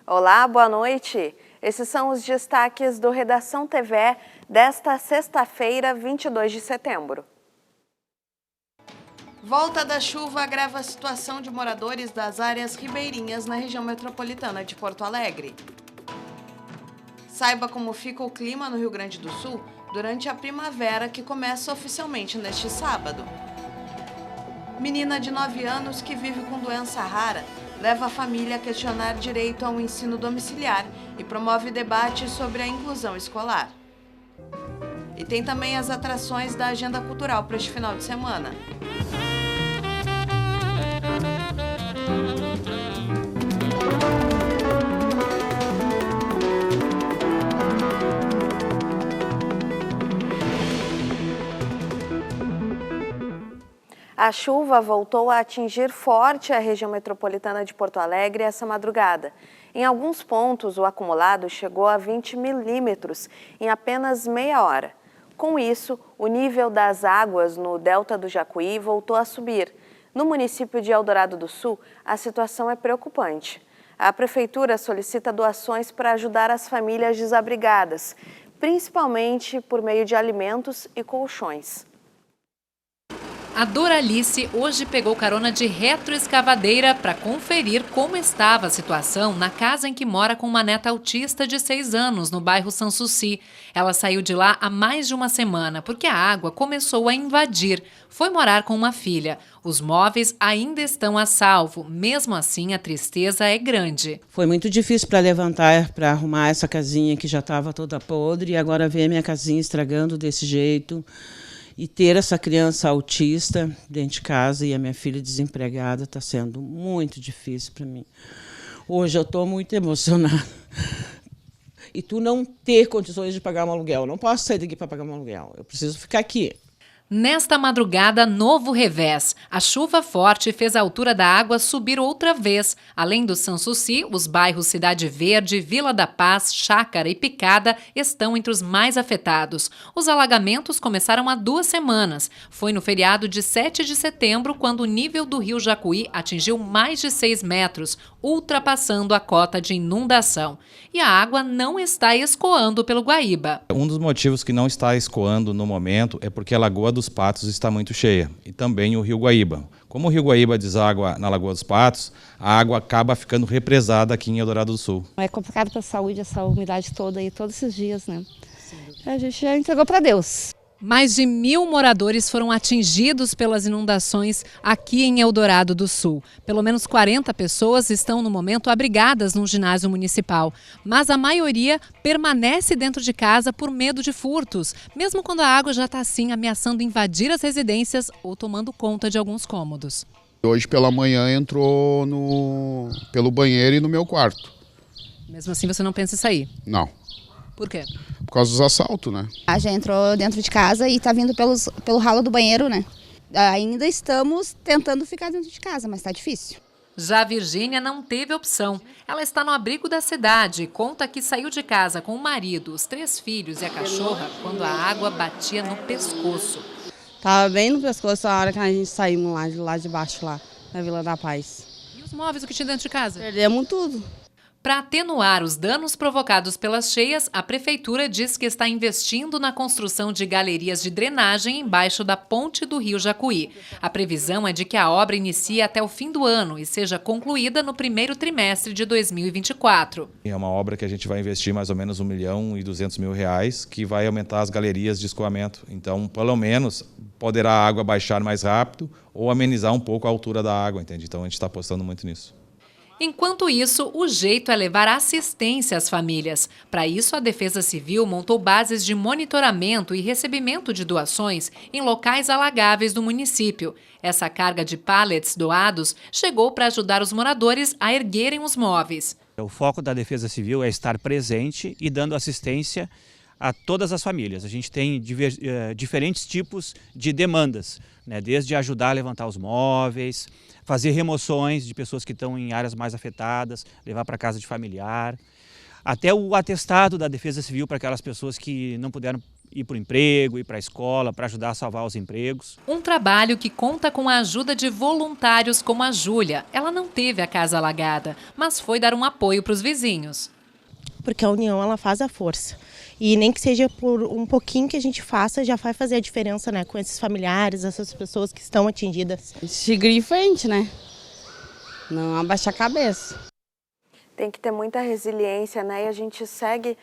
Olá, boa noite. Esses são os destaques do Redação TV desta sexta-feira, 22 de setembro. Volta da chuva agrava a situação de moradores das áreas ribeirinhas na região metropolitana de Porto Alegre. Saiba como fica o clima no Rio Grande do Sul durante a primavera que começa oficialmente neste sábado. Menina de 9 anos que vive com doença rara leva a família a questionar direito ao ensino domiciliar e promove debate sobre a inclusão escolar. E tem também as atrações da agenda cultural para este final de semana. A chuva voltou a atingir forte a região metropolitana de Porto Alegre essa madrugada. Em alguns pontos, o acumulado chegou a 20 milímetros em apenas meia hora. Com isso, o nível das águas no delta do Jacuí voltou a subir. No município de Eldorado do Sul, a situação é preocupante. A prefeitura solicita doações para ajudar as famílias desabrigadas, principalmente por meio de alimentos e colchões. A Doralice hoje pegou carona de retroescavadeira para conferir como estava a situação na casa em que mora com uma neta autista de 6 anos, no bairro Sanssouci. Ela saiu de lá há mais de uma semana, porque a água começou a invadir. Foi morar com uma filha. Os móveis ainda estão a salvo, mesmo assim a tristeza é grande. Foi muito difícil para levantar, para arrumar essa casinha que já estava toda podre, e agora ver minha casinha estragando desse jeito. E ter essa criança autista dentro de casa e a minha filha desempregada está sendo muito difícil para mim. Hoje eu estou muito emocionada. E tu não ter condições de pagar um aluguel. Eu não posso sair daqui para pagar um aluguel. Eu preciso ficar aqui. Nesta madrugada, novo revés. A chuva forte fez a altura da água subir outra vez. Além do Sanssouci, os bairros Cidade Verde, Vila da Paz, Chácara e Picada estão entre os mais afetados. Os alagamentos começaram há 2 semanas. Foi no feriado de 7 de setembro, quando o nível do rio Jacuí atingiu mais de 6 metros, ultrapassando a cota de inundação. E a água não está escoando pelo Guaíba. Um dos motivos que não está escoando no momento é porque a Lagoa dos Patos está muito cheia, e também o Rio Guaíba. Como o Rio Guaíba deságua na Lagoa dos Patos, a água acaba ficando represada aqui em Eldorado do Sul. É complicado para a saúde essa umidade toda aí, todos esses dias, né? A gente já entregou para Deus. Mais de 1.000 moradores foram atingidos pelas inundações aqui em Eldorado do Sul. Pelo menos 40 pessoas estão no momento abrigadas no ginásio municipal, mas a maioria permanece dentro de casa por medo de furtos, mesmo quando a água já está assim ameaçando invadir as residências ou tomando conta de alguns cômodos. Hoje pela manhã entrou pelo banheiro e no meu quarto. Mesmo assim você não pensa em sair? Não. Por quê? Por causa dos assaltos, né? Já entrou dentro de casa e está vindo pelo ralo do banheiro, né? Ainda estamos tentando ficar dentro de casa, mas está difícil. Já a Virgínia não teve opção. Ela está no abrigo da cidade e conta que saiu de casa com o marido, os 3 filhos e a cachorra quando a água batia no pescoço. Estava bem no pescoço a hora que a gente saímos lá de baixo, lá na Vila da Paz. E os móveis, o que tinha dentro de casa? Perdemos tudo. Para atenuar os danos provocados pelas cheias, a prefeitura diz que está investindo na construção de galerias de drenagem embaixo da ponte do rio Jacuí. A previsão é de que a obra inicie até o fim do ano e seja concluída no primeiro trimestre de 2024. É uma obra que a gente vai investir mais ou menos R$1.200.000, que vai aumentar as galerias de escoamento. Então, pelo menos, poderá a água baixar mais rápido ou amenizar um pouco a altura da água, entende? Então, a gente está apostando muito nisso. Enquanto isso, o jeito é levar assistência às famílias. Para isso, a Defesa Civil montou bases de monitoramento e recebimento de doações em locais alagáveis do município. Essa carga de pallets doados chegou para ajudar os moradores a erguerem os móveis. O foco da Defesa Civil é estar presente e dando assistência a todas as famílias. A gente tem diferentes tipos de demandas, né? Desde ajudar a levantar os móveis, fazer remoções de pessoas que estão em áreas mais afetadas, levar para casa de familiar, até o atestado da Defesa Civil para aquelas pessoas que não puderam ir para o emprego, ir para a escola, para ajudar a salvar os empregos. Um trabalho que conta com a ajuda de voluntários como a Júlia. Ela não teve a casa alagada, mas foi dar um apoio para os vizinhos. Porque a união, ela faz a força. E nem que seja por um pouquinho que a gente faça, já vai fazer a diferença, né? Com esses familiares, essas pessoas que estão atingidas. Seguir em frente, né? Não abaixar a cabeça. Tem que ter muita resiliência, né? E a gente segue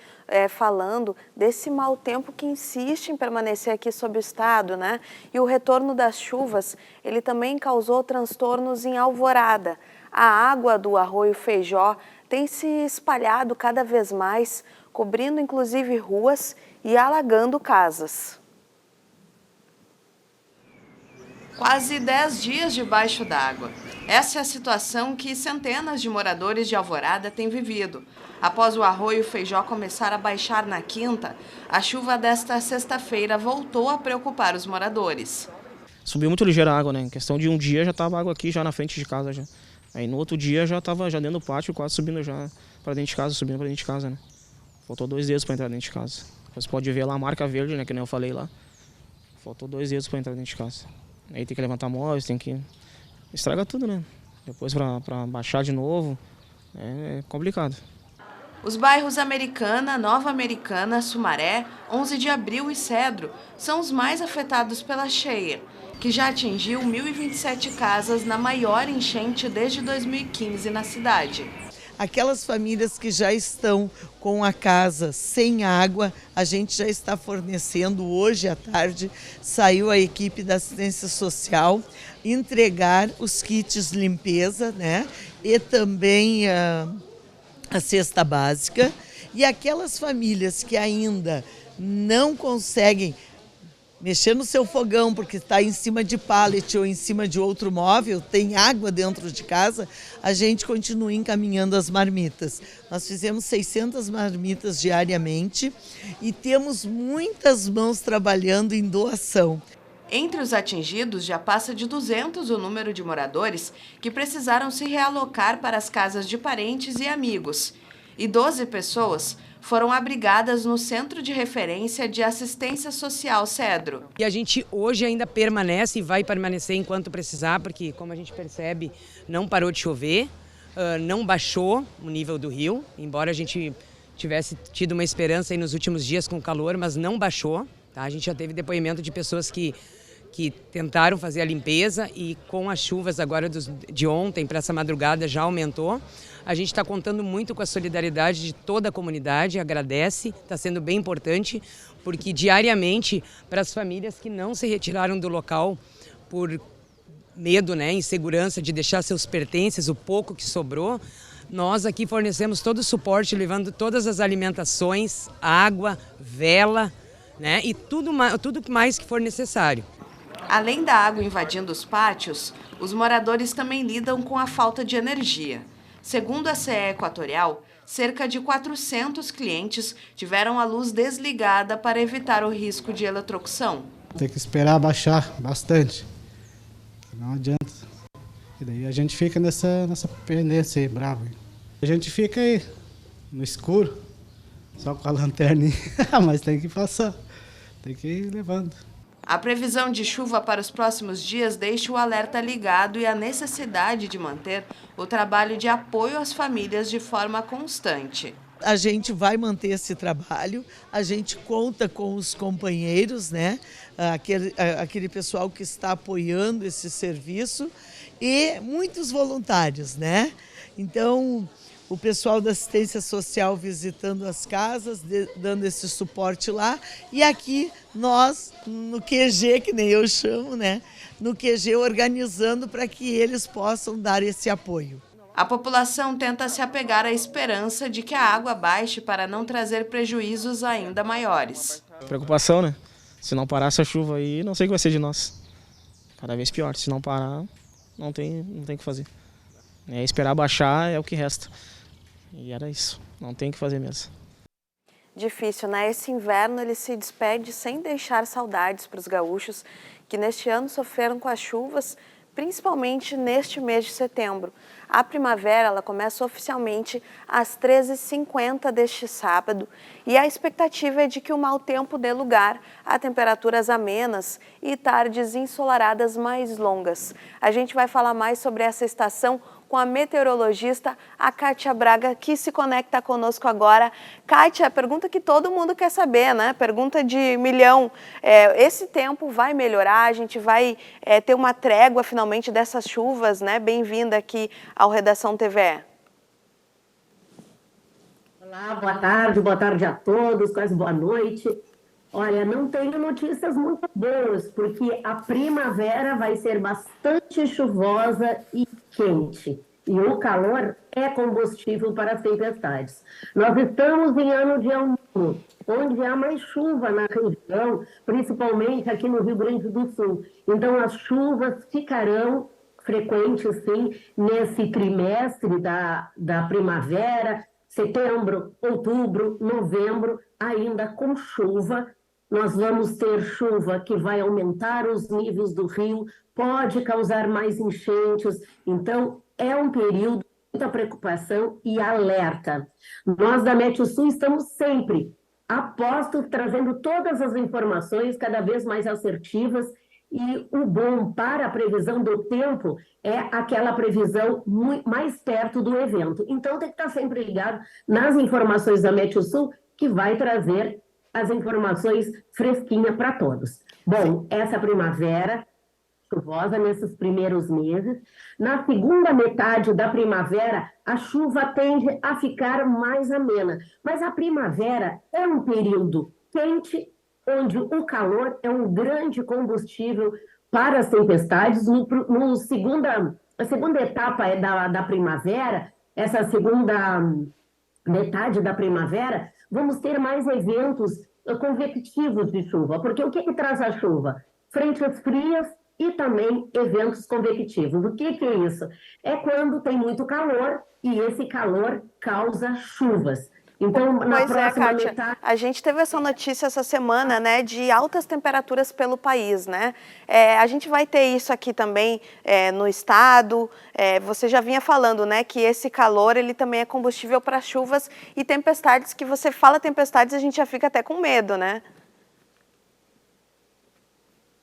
falando desse mau tempo que insiste em permanecer aqui sob o estado, né? E o retorno das chuvas, ele também causou transtornos em Alvorada. A água do Arroio Feijó tem se espalhado cada vez mais, cobrindo inclusive ruas e alagando casas. Quase 10 dias debaixo d'água. Essa é a situação que centenas de moradores de Alvorada têm vivido. Após o Arroio Feijó começar a baixar na quinta, a chuva desta sexta-feira voltou a preocupar os moradores. Subiu muito ligeiro a água, né? Em questão de um dia já estava água aqui, já na frente de casa. Já. Aí no outro dia já estava já dentro do pátio, quase subindo já para dentro de casa, subindo para dentro de casa, né? Faltou 2 dedos para entrar dentro de casa. Você pode ver lá a marca verde, né? Que nem eu falei lá. Faltou 2 dedos para entrar dentro de casa. Aí tem que levantar móveis, tem que... Estraga tudo, né? Depois para baixar de novo, é complicado. Os bairros Americana, Nova Americana, Sumaré, 11 de Abril e Cedro são os mais afetados pela cheia, que já atingiu 1.027 casas na maior enchente desde 2015 na cidade. Aquelas famílias que já estão com a casa sem água, a gente já está fornecendo. Hoje à tarde saiu a equipe da assistência social entregar os kits limpeza, né? E também a cesta básica. E aquelas famílias que ainda não conseguem mexer no seu fogão porque está em cima de pallet ou em cima de outro móvel, tem água dentro de casa, a gente continua encaminhando as marmitas. Nós fizemos 600 marmitas diariamente e temos muitas mãos trabalhando em doação. Entre os atingidos, já passa de 200 o número de moradores que precisaram se realocar para as casas de parentes e amigos. E 12 pessoas foram abrigadas no Centro de Referência de Assistência Social Cedro. E a gente hoje ainda permanece e vai permanecer enquanto precisar, porque, como a gente percebe, não parou de chover, não baixou o nível do rio, embora a gente tivesse tido uma esperança aí nos últimos dias com o calor, mas não baixou. Tá? A gente já teve depoimento de pessoas que tentaram fazer a limpeza e com as chuvas agora de ontem para essa madrugada já aumentou. A gente está contando muito com a solidariedade de toda a comunidade, agradece, está sendo bem importante, porque diariamente para as famílias que não se retiraram do local por medo, né, insegurança de deixar seus pertences, o pouco que sobrou, nós aqui fornecemos todo o suporte, levando todas as alimentações, água, vela, né, e tudo mais que for necessário. Além da água invadindo os pátios, os moradores também lidam com a falta de energia. Segundo a CE Equatorial, cerca de 400 clientes tiveram a luz desligada para evitar o risco de eletrocução. Tem que esperar baixar bastante, não adianta. E daí a gente fica nessa pendência aí, bravo. A gente fica aí no escuro, só com a lanterna, mas tem que passar, tem que ir levando. A previsão de chuva para os próximos dias deixa o alerta ligado e a necessidade de manter o trabalho de apoio às famílias de forma constante. A gente vai manter esse trabalho, a gente conta com os companheiros, né? Aquele pessoal que está apoiando esse serviço e muitos voluntários, né? Então, o pessoal da assistência social visitando as casas, dando esse suporte lá. E aqui nós, no QG, que nem eu chamo, né? No QG organizando para que eles possam dar esse apoio. A população tenta se apegar à esperança de que a água baixe para não trazer prejuízos ainda maiores. Preocupação, né? Se não parar essa chuva aí, não sei o que vai ser de nós. Cada vez pior. Se não parar, não tem o que fazer. Esperar baixar é o que resta. E era isso, não tem o que fazer mesmo. Difícil, né? Esse inverno ele se despede sem deixar saudades para os gaúchos que neste ano sofreram com as chuvas, principalmente neste mês de setembro. A primavera ela começa oficialmente às 13h50 deste sábado e a expectativa é de que o mau tempo dê lugar a temperaturas amenas e tardes ensolaradas mais longas. A gente vai falar mais sobre essa estação com a meteorologista, a Kátia Braga, que se conecta conosco agora. Kátia, a pergunta que todo mundo quer saber, né? Pergunta de milhão. Esse tempo vai melhorar? A gente vai ter uma trégua finalmente dessas chuvas, né? Bem-vinda aqui ao Redação TVE. Olá, boa tarde a todos, quase boa noite. Olha, não tenho notícias muito boas, porque a primavera vai ser bastante chuvosa e quente. E o calor é combustível para as tempestades. Nós estamos em ano de El Niño, onde há mais chuva na região, principalmente aqui no Rio Grande do Sul. Então, as chuvas ficarão frequentes, sim, nesse trimestre da primavera, setembro, outubro, novembro, ainda com chuva. Nós vamos ter chuva que vai aumentar os níveis do rio, pode causar mais enchentes. Então, é um período de muita preocupação e alerta. Nós da Metsul estamos sempre a postos, trazendo todas as informações cada vez mais assertivas. E o bom para a previsão do tempo é aquela previsão mais perto do evento. Então, tem que estar sempre ligado nas informações da Metsul, que vai trazer as informações fresquinhas para todos. Bom, essa primavera chuvosa nesses primeiros meses. Na segunda metade da primavera, a chuva tende a ficar mais amena. Mas a primavera é um período quente, onde o calor é um grande combustível para as tempestades. A segunda etapa da primavera, essa segunda metade da primavera, vamos ter mais eventos convectivos de chuva. Porque o que traz a chuva? Frentes frias e também eventos convectivos. O que é isso? É quando tem muito calor e esse calor causa chuvas. Então, na próxima Kátia, metade... a gente teve essa notícia essa semana, né, de altas temperaturas pelo país, né? A gente vai ter isso aqui também no estado. Você já vinha falando, né, que esse calor ele também é combustível para chuvas e tempestades, que você fala tempestades, a gente já fica até com medo, né?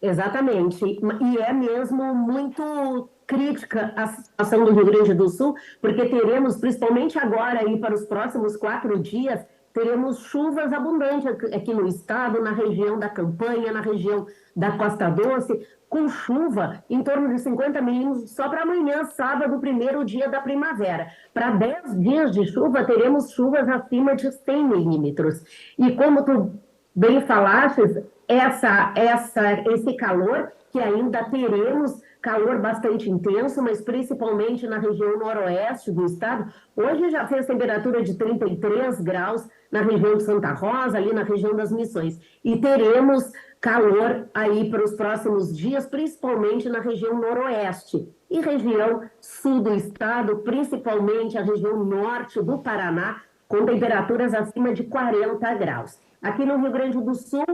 Exatamente. E é mesmo muito crítica a situação do Rio Grande do Sul, porque teremos, principalmente agora, aí, para os próximos 4 dias, teremos chuvas abundantes aqui no estado, na região da Campanha, na região da Costa Doce, com chuva em torno de 50 milímetros só para amanhã, sábado, primeiro dia da primavera. Para 10 dias de chuva, teremos chuvas acima de 100 milímetros. E como tu bem falaste, esse calor, que ainda teremos calor bastante intenso, mas principalmente na região noroeste do estado. Hoje já fez temperatura de 33 graus na região de Santa Rosa, ali na região das Missões. E teremos calor aí para os próximos dias, principalmente na região noroeste e região sul do estado, principalmente a região norte do Paraná, com temperaturas acima de 40 graus. Aqui no Rio Grande do Sul,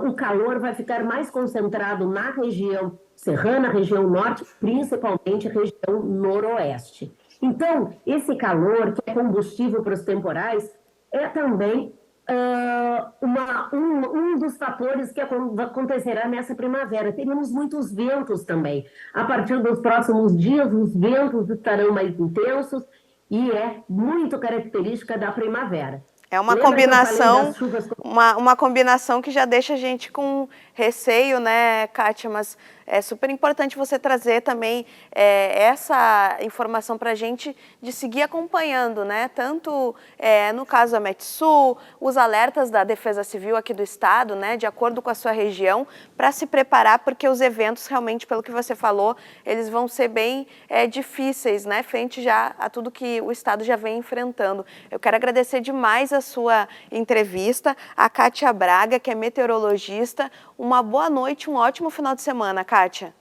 o calor vai ficar mais concentrado na região serrana, região norte, principalmente região noroeste. Então, esse calor, que é combustível para os temporais, é também um dos fatores que acontecerá nessa primavera. Teremos muitos ventos também. A partir dos próximos dias, os ventos estarão mais intensos e é muito característica da primavera. É uma combinação, uma combinação que já deixa a gente com receio, né, Kátia? Mas é super importante você trazer também essa informação para a gente, de seguir acompanhando, né? Tanto no caso da Metsul, os alertas da Defesa Civil aqui do estado, né? De acordo com a sua região, para se preparar, porque os eventos realmente, pelo que você falou, eles vão ser bem difíceis, né? Frente já a tudo que o estado já vem enfrentando. Eu quero agradecer demais a sua entrevista, a Kátia Braga, que é meteorologista. Uma boa noite, um ótimo final de semana, Kátia.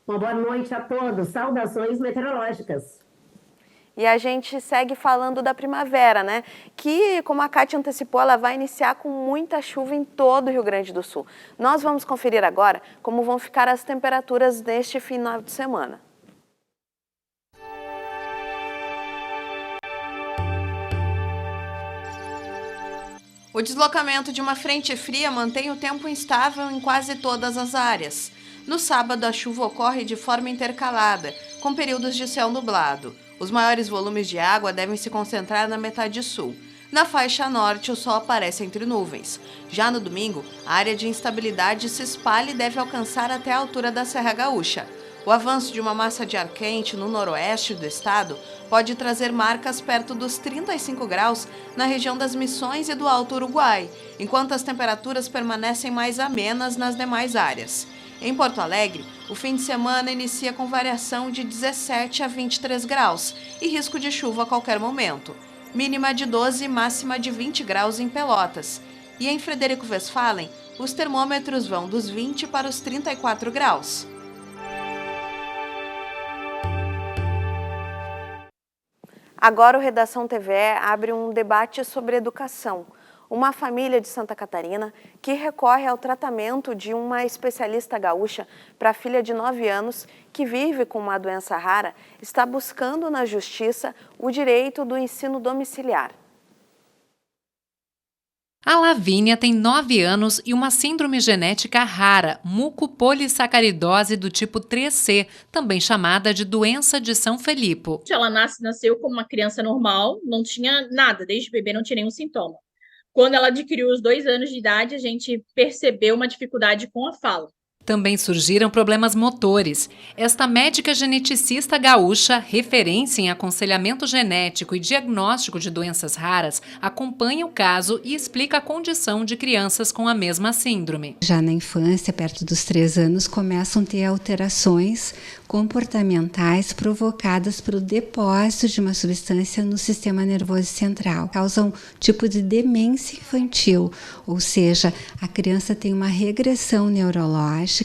Uma boa noite a todos. Saudações meteorológicas. E a gente segue falando da primavera, né? Que, como a Kátia antecipou, ela vai iniciar com muita chuva em todo o Rio Grande do Sul. Nós vamos conferir agora como vão ficar as temperaturas neste final de semana. O deslocamento de uma frente fria mantém o tempo instável em quase todas as áreas. No sábado, a chuva ocorre de forma intercalada, com períodos de céu nublado. Os maiores volumes de água devem se concentrar na metade sul. Na faixa norte, o sol aparece entre nuvens. Já no domingo, a área de instabilidade se espalha e deve alcançar até a altura da Serra Gaúcha. O avanço de uma massa de ar quente no noroeste do estado pode trazer marcas perto dos 35 graus na região das Missões e do Alto Uruguai, enquanto as temperaturas permanecem mais amenas nas demais áreas. Em Porto Alegre, o fim de semana inicia com variação de 17 a 23 graus e risco de chuva a qualquer momento. Mínima de 12 e máxima de 20 graus em Pelotas. E em Frederico Westphalen, os termômetros vão dos 20 para os 34 graus. Agora o Redação TVE abre um debate sobre educação. Uma família de Santa Catarina que recorre ao tratamento de uma especialista gaúcha para a filha de 9 anos que vive com uma doença rara está buscando na justiça o direito do ensino domiciliar. A Lavínia tem 9 anos e uma síndrome genética rara, mucopolissacaridose do tipo 3C, também chamada de doença de São Felipe. Ela nasceu como uma criança normal, não tinha nada, desde bebê não tinha nenhum sintoma. Quando ela adquiriu os 2 anos de idade, a gente percebeu uma dificuldade com a fala. Também surgiram problemas motores. Esta médica geneticista gaúcha, referência em aconselhamento genético e diagnóstico de doenças raras, acompanha o caso e explica a condição de crianças com a mesma síndrome. Já na infância, perto dos 3 anos, começam a ter alterações comportamentais provocadas pelo depósito de uma substância no sistema nervoso central. Causam um tipo de demência infantil, ou seja, a criança tem uma regressão neurológica.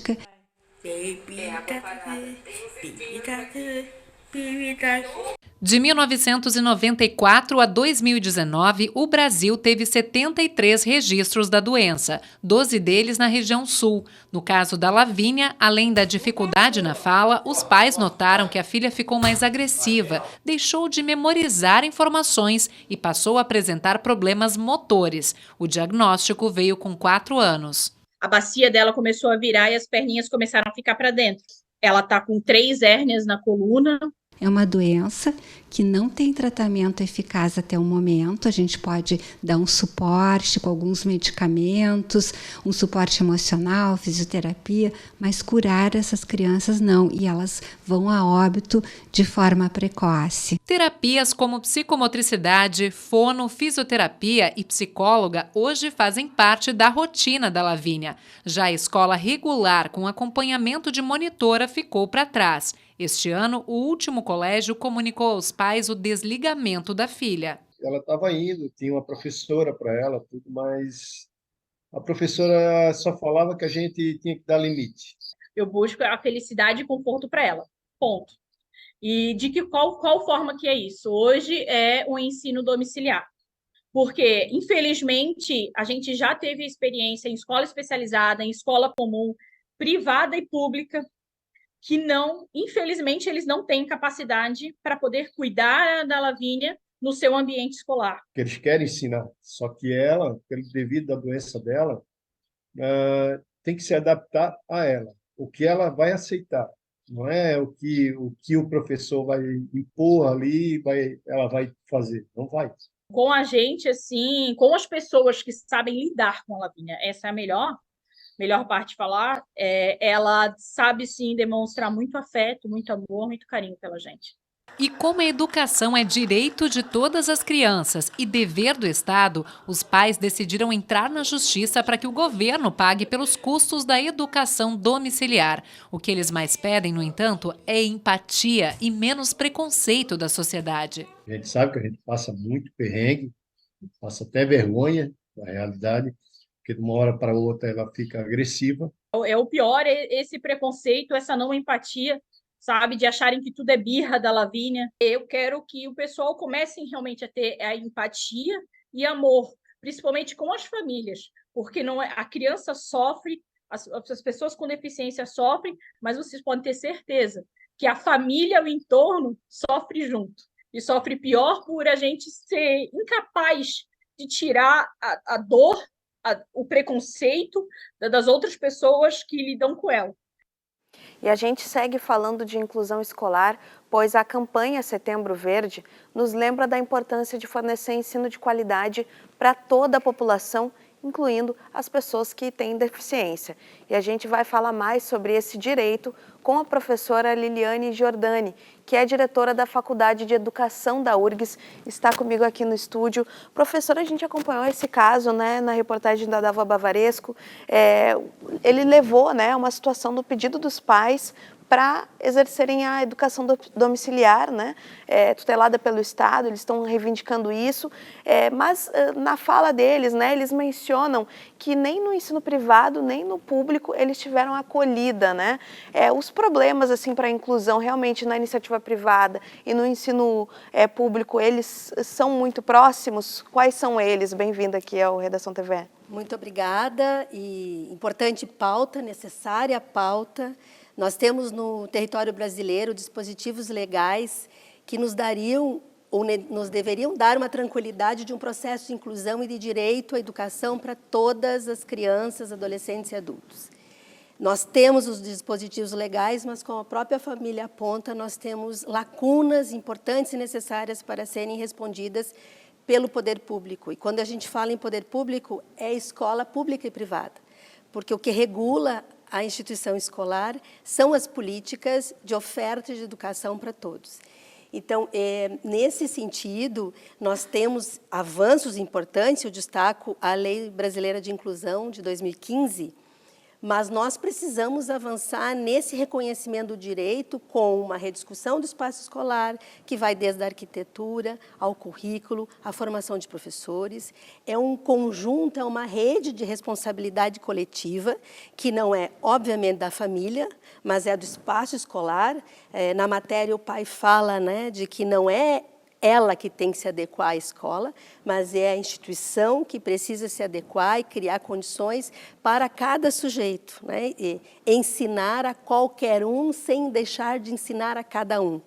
De 1994 a 2019, o Brasil teve 73 registros da doença, 12 deles na região sul. No caso da Lavínia, além da dificuldade na fala, os pais notaram que a filha ficou mais agressiva, deixou de memorizar informações e passou a apresentar problemas motores. O diagnóstico veio com 4 anos. A bacia dela começou a virar e as perninhas começaram a ficar para dentro. Ela está com 3 hérnias na coluna. É uma doença que não tem tratamento eficaz até o momento. A gente pode dar um suporte com alguns medicamentos, um suporte emocional, fisioterapia, mas curar essas crianças não, e elas vão a óbito de forma precoce. Terapias como psicomotricidade, fono, fisioterapia e psicóloga hoje fazem parte da rotina da Lavínia. Já a escola regular com acompanhamento de monitora ficou para trás. Este ano, o último colégio comunicou aos pais o desligamento da filha. Ela estava indo, tinha uma professora para ela, tudo, mas a professora só falava que a gente tinha que dar limite. Eu busco a felicidade e conforto para ela, ponto. E de que qual forma que é isso? Hoje é o ensino domiciliar, porque, infelizmente, a gente já teve experiência em escola especializada, em escola comum, privada e pública, que não, infelizmente, eles não têm capacidade para poder cuidar da Lavínia no seu ambiente escolar. Que eles querem ensinar, só que ela, devido à doença dela, tem que se adaptar a ela, o que ela vai aceitar, não é o que o professor vai impor ali, ela vai fazer, não vai. Com a gente, assim, com as pessoas que sabem lidar com a Lavínia, essa é a melhor parte de falar, ela sabe sim demonstrar muito afeto, muito amor, muito carinho pela gente. E como a educação é direito de todas as crianças e dever do Estado, os pais decidiram entrar na justiça para que o governo pague pelos custos da educação domiciliar. O que eles mais pedem, no entanto, é empatia e menos preconceito da sociedade. A gente sabe que a gente passa muito perrengue, passa até vergonha, na realidade, porque de uma hora para outra ela fica agressiva. É o pior, esse preconceito, essa não empatia, sabe? De acharem que tudo é birra da Lavínia. Eu quero que o pessoal comece realmente a ter a empatia e amor, principalmente com as famílias, porque não é, a criança sofre, as pessoas com deficiência sofrem, mas vocês podem ter certeza que a família, o entorno, sofre junto. E sofre pior por a gente ser incapaz de tirar a dor, o preconceito das outras pessoas que lidam com ela. E a gente segue falando de inclusão escolar, pois a campanha Setembro Verde nos lembra da importância de fornecer ensino de qualidade para toda a população, incluindo as pessoas que têm deficiência. E a gente vai falar mais sobre esse direito com a professora Liliane Giordani, que é diretora da Faculdade de Educação da URGS, está comigo aqui no estúdio. Professora, a gente acompanhou esse caso, né, na reportagem da Dalva Bavaresco. Ele levou, né, uma situação do pedido dos pais para exercerem a educação domiciliar, né, tutelada pelo Estado. Eles estão reivindicando isso, mas na fala deles, né, eles mencionam que nem no ensino privado, nem no público, eles tiveram acolhida, né? Os problemas assim, para a inclusão realmente na iniciativa privada e no ensino público, eles são muito próximos? Quais são eles? Bem-vinda aqui ao Redação TV. Muito obrigada, e importante pauta, necessária pauta. Nós temos no território brasileiro dispositivos legais que nos dariam ou nos deveriam dar uma tranquilidade de um processo de inclusão e de direito à educação para todas as crianças, adolescentes e adultos. Nós temos os dispositivos legais, mas como a própria família aponta, nós temos lacunas importantes e necessárias para serem respondidas pelo poder público. E quando a gente fala em poder público, é escola pública e privada, porque o que regula a instituição escolar são as políticas de oferta de educação para todos. Então, nesse sentido, nós temos avanços importantes, eu destaco a Lei Brasileira de Inclusão de 2015, mas nós precisamos avançar nesse reconhecimento do direito com uma rediscussão do espaço escolar, que vai desde a arquitetura ao currículo, à formação de professores. É um conjunto, é uma rede de responsabilidade coletiva, que não é, obviamente, da família, mas é do espaço escolar. Na matéria, o pai fala, né, de que não é ela que tem que se adequar à escola, mas é a instituição que precisa se adequar e criar condições para cada sujeito, né? E ensinar a qualquer um sem deixar de ensinar a cada um.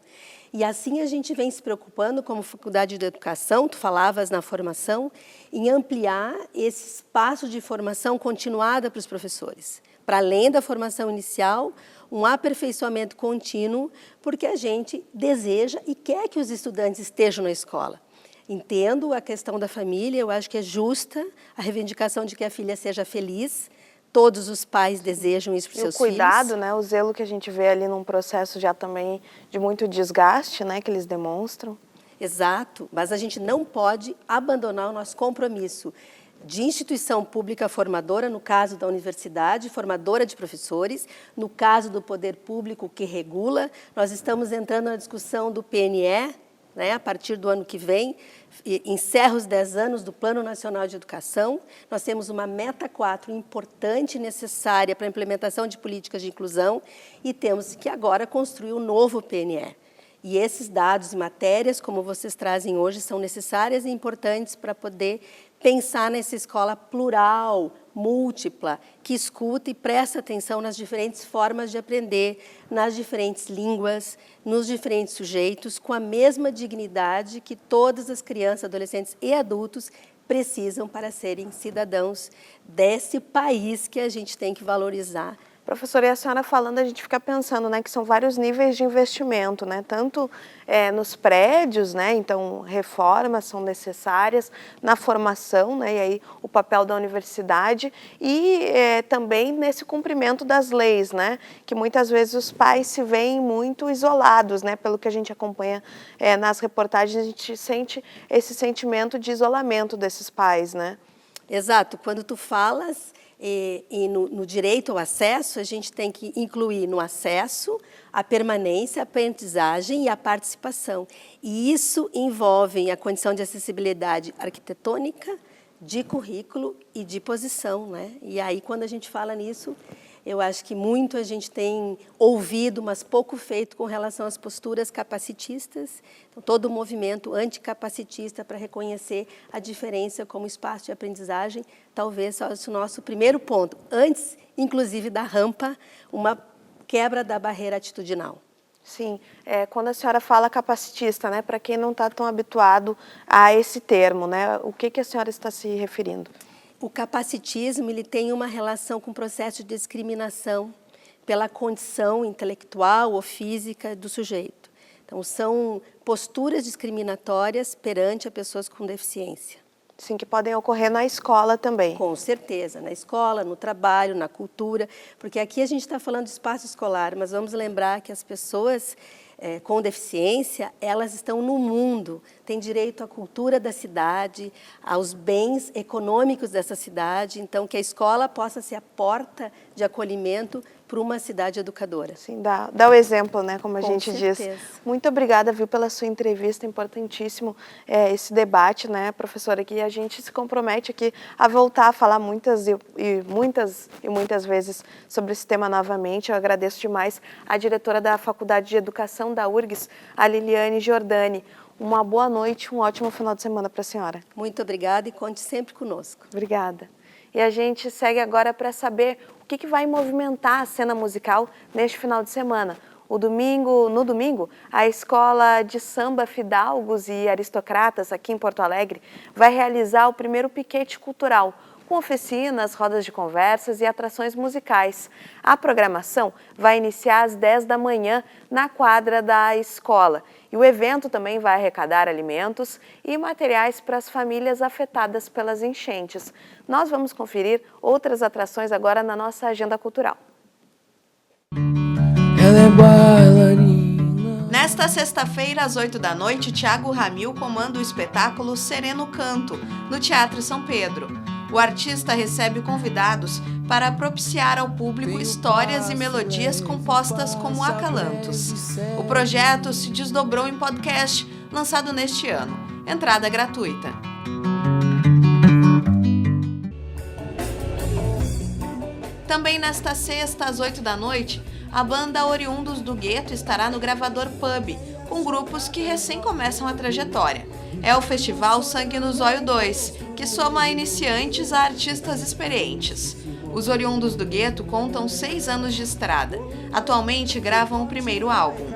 E assim a gente vem se preocupando como Faculdade de Educação, tu falavas na formação, em ampliar esse espaço de formação continuada para os professores, para além da formação inicial, um aperfeiçoamento contínuo, porque a gente deseja e quer que os estudantes estejam na escola. Entendo a questão da família, eu acho que é justa a reivindicação de que a filha seja feliz, todos os pais desejam isso para os seus filhos. E o cuidado, né, o zelo que a gente vê ali num processo já também de muito desgaste, né, que eles demonstram. Exato, mas a gente não pode abandonar o nosso compromisso de instituição pública formadora, no caso da universidade, formadora de professores, no caso do poder público que regula. Nós estamos entrando na discussão do PNE, né, a partir do ano que vem, encerra os 10 anos do Plano Nacional de Educação. Nós temos uma meta 4 importante e necessária para a implementação de políticas de inclusão e temos que agora construir um novo PNE. E esses dados e matérias, como vocês trazem hoje, são necessárias e importantes para poder pensar nessa escola plural, múltipla, que escuta e presta atenção nas diferentes formas de aprender, nas diferentes línguas, nos diferentes sujeitos, com a mesma dignidade que todas as crianças, adolescentes e adultos precisam para serem cidadãos desse país que a gente tem que valorizar. Professora, e a senhora falando, a gente fica pensando, né, que são vários níveis de investimento, né, tanto nos prédios, né, então reformas são necessárias, na formação, né, e aí o papel da universidade e também nesse cumprimento das leis, né, que muitas vezes os pais se veem muito isolados, né, pelo que a gente acompanha nas reportagens, a gente sente esse sentimento de isolamento desses pais, né. Exato, quando tu falas no direito ao acesso, a gente tem que incluir no acesso a permanência, a aprendizagem e a participação. E isso envolve a condição de acessibilidade arquitetônica, de currículo e de posição, né? E aí, quando a gente fala nisso, Eu acho que muito a gente tem ouvido, mas pouco feito com relação às posturas capacitistas. Então, todo o movimento anticapacitista para reconhecer a diferença como espaço de aprendizagem, talvez seja o nosso primeiro ponto. Antes, inclusive, da rampa, uma quebra da barreira atitudinal. Sim, quando a senhora fala capacitista, né, para quem não está tão habituado a esse termo, né, o que a senhora está se referindo? O capacitismo ele tem uma relação com o processo de discriminação pela condição intelectual ou física do sujeito. Então, são posturas discriminatórias perante a pessoas com deficiência. Sim, que podem ocorrer na escola também. Com certeza, na escola, no trabalho, na cultura, porque aqui a gente está falando de espaço escolar, mas vamos lembrar que as pessoas com deficiência, elas estão no mundo, têm direito à cultura da cidade, aos bens econômicos dessa cidade, então que a escola possa ser a porta de acolhimento para uma cidade educadora. Sim, dá o exemplo, né, como a Com gente certeza. diz. Muito obrigada, viu, pela sua entrevista, importantíssimo esse debate, né, professora, que a gente se compromete aqui a voltar a falar muitas vezes sobre esse tema novamente. Eu agradeço demais a diretora da Faculdade de Educação da URGS, a Liliane Giordani. Uma boa noite, um ótimo final de semana para a senhora. Muito obrigada e conte sempre conosco. Obrigada. E a gente segue agora para saber o que vai movimentar a cena musical neste final de semana. No domingo, a Escola de Samba Fidalgos e Aristocratas, aqui em Porto Alegre, vai realizar o primeiro piquete cultural, com oficinas, rodas de conversas e atrações musicais. A programação vai iniciar às 10 da manhã na quadra da escola. E o evento também vai arrecadar alimentos e materiais para as famílias afetadas pelas enchentes. Nós vamos conferir outras atrações agora na nossa agenda cultural. Ela é bailarina. Nesta sexta-feira, às 8 da noite, Thiago Ramil comanda o espetáculo Sereno Canto, no Teatro São Pedro. O artista recebe convidados para propiciar ao público histórias e melodias compostas como acalantos. O projeto se desdobrou em podcast, lançado neste ano. Entrada gratuita. Também nesta sexta, às 8 da noite, a banda Oriundos do Gueto estará no Gravador Pub, com grupos que recém começam a trajetória. É o festival Sangue no Zóio 2, que soma iniciantes a artistas experientes. Os Oriundos do Gueto contam 6 anos de estrada. Atualmente gravam o primeiro álbum.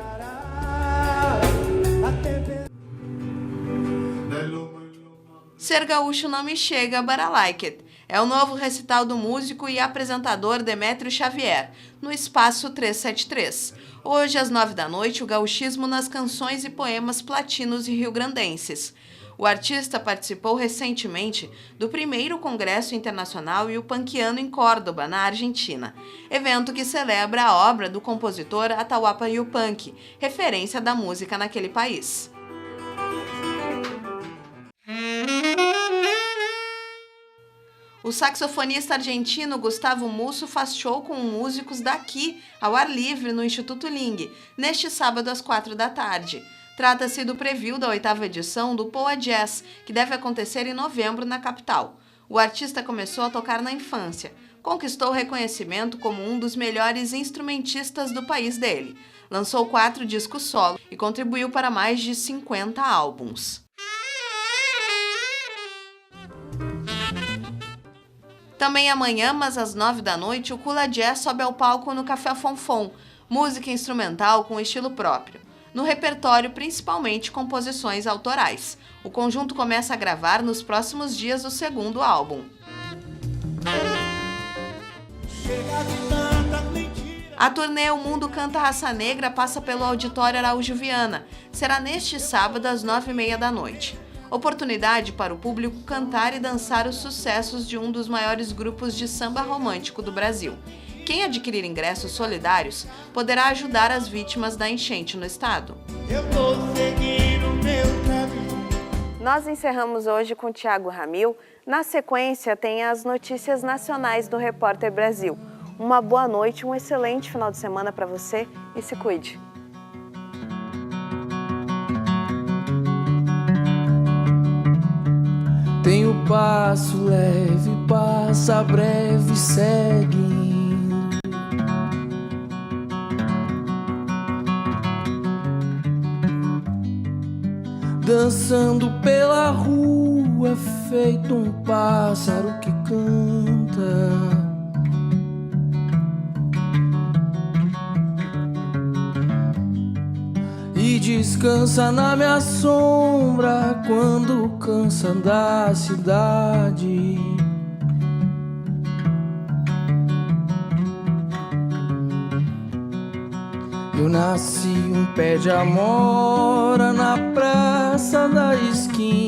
Ser gaúcho não me chega, but I like it. É o novo recital do músico e apresentador Demétrio Xavier, no Espaço 373. Hoje, às 9 da noite, o gauchismo nas canções e poemas platinos e riograndenses. O artista participou recentemente do primeiro Congresso Internacional Yupanquiano em Córdoba, na Argentina, evento que celebra a obra do compositor Atahualpa Yupanqui, referência da música naquele país. O saxofonista argentino Gustavo Musso faz show com músicos daqui, ao ar livre, no Instituto Ling, neste sábado às 4 da tarde. Trata-se do preview da 8ª edição do Poa Jazz, que deve acontecer em novembro na capital. O artista começou a tocar na infância. Conquistou reconhecimento como um dos melhores instrumentistas do país dele. Lançou 4 discos solo e contribuiu para mais de 50 álbuns. Também amanhã, mas às 9 da noite, o Kula Jazz sobe ao palco no Café Fonfon, música instrumental com estilo próprio. No repertório, principalmente composições autorais. O conjunto começa a gravar nos próximos dias o segundo álbum. A turnê O Mundo Canta Raça Negra passa pelo Auditório Araújo Viana. Será neste sábado às 9h30 da noite. Oportunidade para o público cantar e dançar os sucessos de um dos maiores grupos de samba romântico do Brasil. Quem adquirir ingressos solidários poderá ajudar as vítimas da enchente no estado. Eu vou seguir o meu caminho. Nós encerramos hoje com Thiago Ramil. Na sequência, tem as notícias nacionais do Repórter Brasil. Uma boa noite, um excelente final de semana para você e se cuide. Tem o passo leve, passa breve, segue. dançando pela rua, feito um pássaro que canta. E descansa na minha sombra quando cansa da cidade. Eu nasci um pé de amora na praça da esquina.